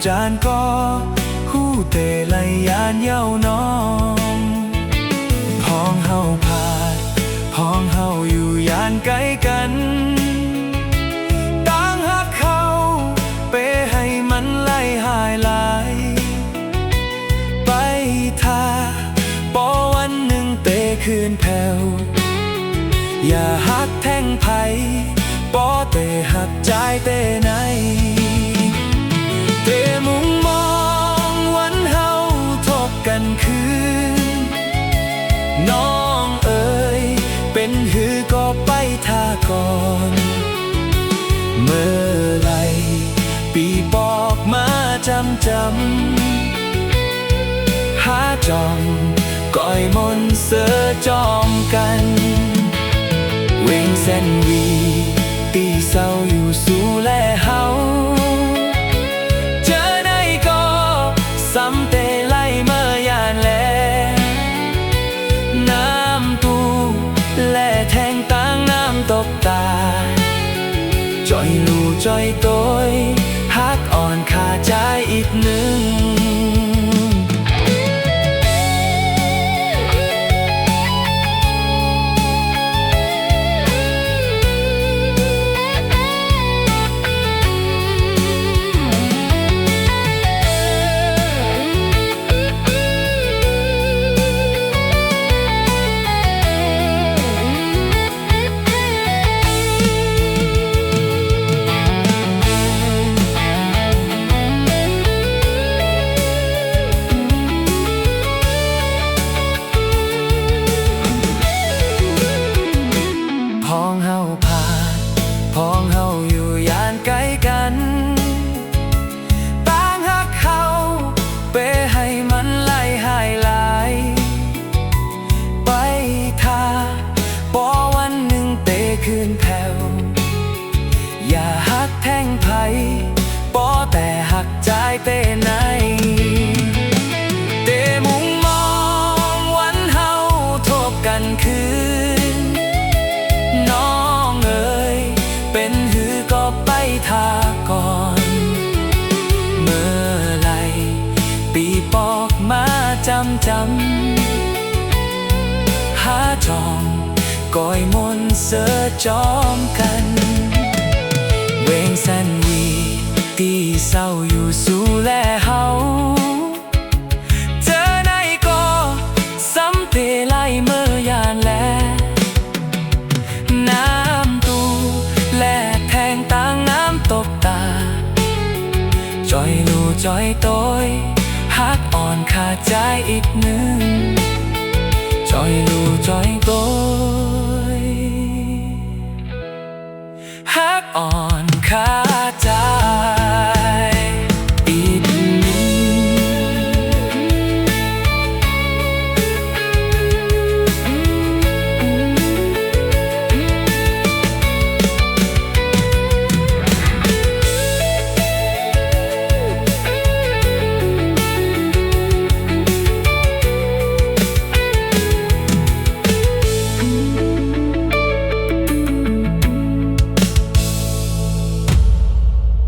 จานก็หู้เตไลยานเย้าน้องพ้องเฮาพาดพ้องเฮาอยู่ยานไกลกันต่างหักเขาเปให้มันไล่หายลายไปท่าปอวันหนึ่งเตคืนแผ่วอย่าหักแท่งไผ่ปอเตหักใจเตไหนเตมุงมองวันเฮาทบกันคืนน้องเอ๋ยเป็นหือก็ไปท่าก่อนเมื่อไรปีบอกมาจำหาจอมก้อยมนเสือจอมกันเวงเส้นวีตีเศร้าอยู่สู่แลเฮาเจอในก็ซ้ำเตไล่เมื่อยานแลน้ำตูแลแทงตั้งน้ำตบตาจอยลูจอยโตยฮักอ่อนขาใจอีกหนึ่งพ้องเฮาพาดพ้องเฮาอยู่ยานไกลกันต่างหักเขาเปให้มันไล่หายลายไปท่าปอวันหนึ่งเตคืนแผ่วอย่าหักแท่งไผ่ปอแต่หักใจเตไหนเตมุงมองวันเฮาทบกันคืนน้องเอ๋ยเป็นหือก็ไปท่าก่อนเมื่อไรปีบอกมาจำหาจอมก้อยมนเสือจอมกันเวงแสนวีตีเศร้าอยู่สู่แลเฮาเจอในก็ซ้ำเตไล่เมื่อยานแลน้ำตูแลแทงตั้งน้ำตบตาจอยลูจอยโตยฮักอ่อนขาดใจอีกหนึ่งจอยลูจอยโต